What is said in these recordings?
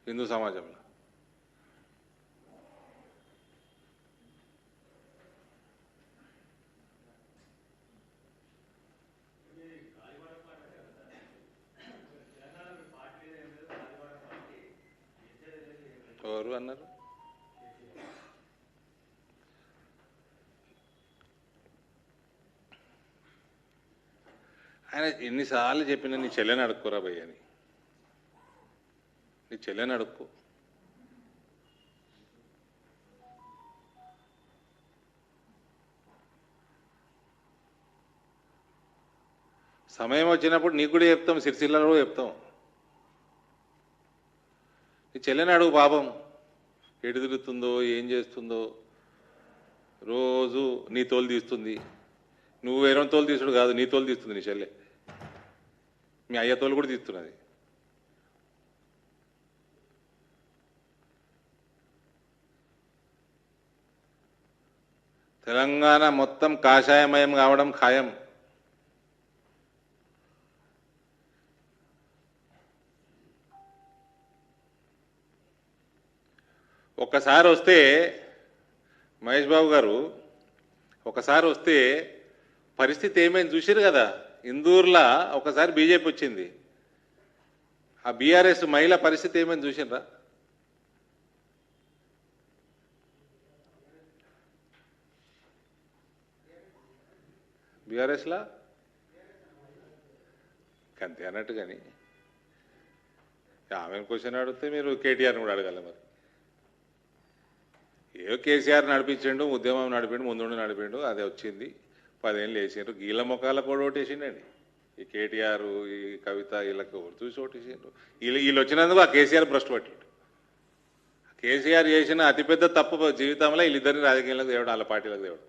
హిందూ సమాజంలో. ఎవరు అన్నారు? ఆయన ఎన్నిసార్లు చెప్పినా నీ చెల్లెని అడుక్కోరా భయ్య అని. నీ చెల్లెని అడుక్కో. సమయం వచ్చినప్పుడు నీకు కూడా చెప్తాం, సిరిసిల్లలో కూడా చెప్తాం. నీ చెల్లెని అడుగు పాపం, ఎటు తిరుగుతుందో ఏం చేస్తుందో. రోజు నీ తోలు తీస్తుంది. నువ్వు వేరే తోలు తీసుడు కాదు, నీ తోలు తీస్తుంది నీ చెల్లె. మీ అయ్య తోలు కూడా తీస్తున్నది. తెలంగాణ మొత్తం కాషాయమయం కావడం ఖాయం. ఒక్కసారి వస్తే మహేష్ బాబు గారు, ఒకసారి వస్తే పరిస్థితి ఏమైంది చూసారు కదా. ఇందూరులో ఒకసారి బీజేపీ వచ్చింది, ఆ బీఆర్ఎస్ మహిళ పరిస్థితి ఏమైంది చూసినరా? బీఆర్ఎస్లా అంతే అన్నట్టు. కానీ ఆమెను క్వశ్చన్ అడిగితే మీరు కేటీఆర్ని కూడా అడగాలి. మరి ఏదో కేసీఆర్ నడిపించిండు, ఉద్యమం నడిపిండు, ముందుండి నడిపిండు, అదే వచ్చింది. 10 ఏళ్ళు వేసిండ్రు. గీళ్ళ మొక్కలకు కూడా ఓటేసిండండి. ఈ కేటీఆర్, ఈ కవిత, వీళ్ళకి ఓటు చూసి ఓటేసిండ్రు. వీళ్ళు వచ్చినందుకు ఆ కేసీఆర్ భ్రష్టు పట్టిండు. కేసీఆర్ చేసిన అతిపెద్ద తప్పు జీవితంలో వీళ్ళిద్దరిని రాజకీయాలకు తేవడం, వాళ్ళ పార్టీలకు తేవడం.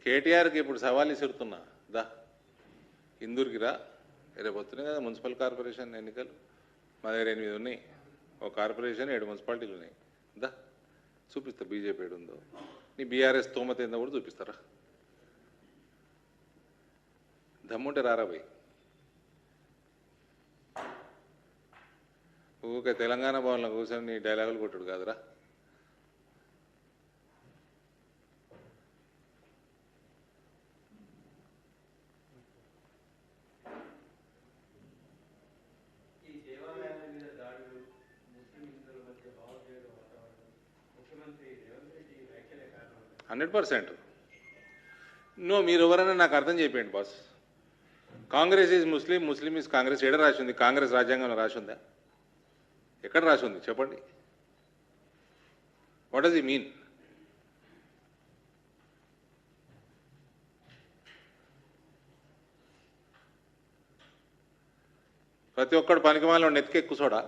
కేటీఆర్కి ఇప్పుడు సవాల్ ఇసురుతున్నా, దా ఇందూరుకి రా. రేపు వస్తున్నాయి కదా మున్సిపల్ కార్పొరేషన్ ఎన్నికలు. మా దగ్గర 8 ఉన్నాయి. ఒక కార్పొరేషన్ 7 మున్సిపాలిటీలు ఉన్నాయి. దా చూపిస్తా బీజేపీ ఏడుందో. నీ బీఆర్ఎస్ తోమత ఏందో కూడా చూపిస్తారా? దమ్ముంటే రారా భయ్. ఊకే తెలంగాణ భవన్లో కూర్చొని నీ డైలాగులు కొట్టుడు కాదురా. హండ్రెడ్ 100%. మీరు ఎవరైనా నాకు అర్థం చేయండి boss. Congress is Muslim, Muslim is Congress. ఎక్కడ రాసి ఉంది? కాంగ్రెస్ రాజ్యాంగంలో రాసి ఉందా? ఎక్కడ రాసి ఉంది చెప్పండి. What does he mean? ప్రతి ఒక్కడు పనికిమాలిన నెత్తికెక్కుసోడా?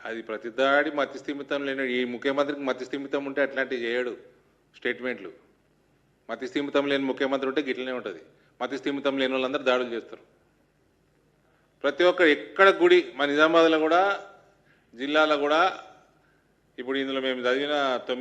అది ప్రతిదాడి మతి స్థిమితం లేని ఈ ముఖ్యమంత్రికి మతి స్థిమితం ఉంటే అట్లాంటివి చేయడు స్టేట్మెంట్లు. మతి స్థిమితం లేని ముఖ్యమంత్రి ఉంటే గిట్లనే ఉంటుంది. మతి స్థిమితం లేని వాళ్ళందరూ దాడులు చేస్తారు. ప్రతి ఒక్కరు ఎక్కడ గుడి, మా నిజామాబాద్లో కూడా, జిల్లాలో కూడా, ఇప్పుడు ఇందులో మేము చదివిన 9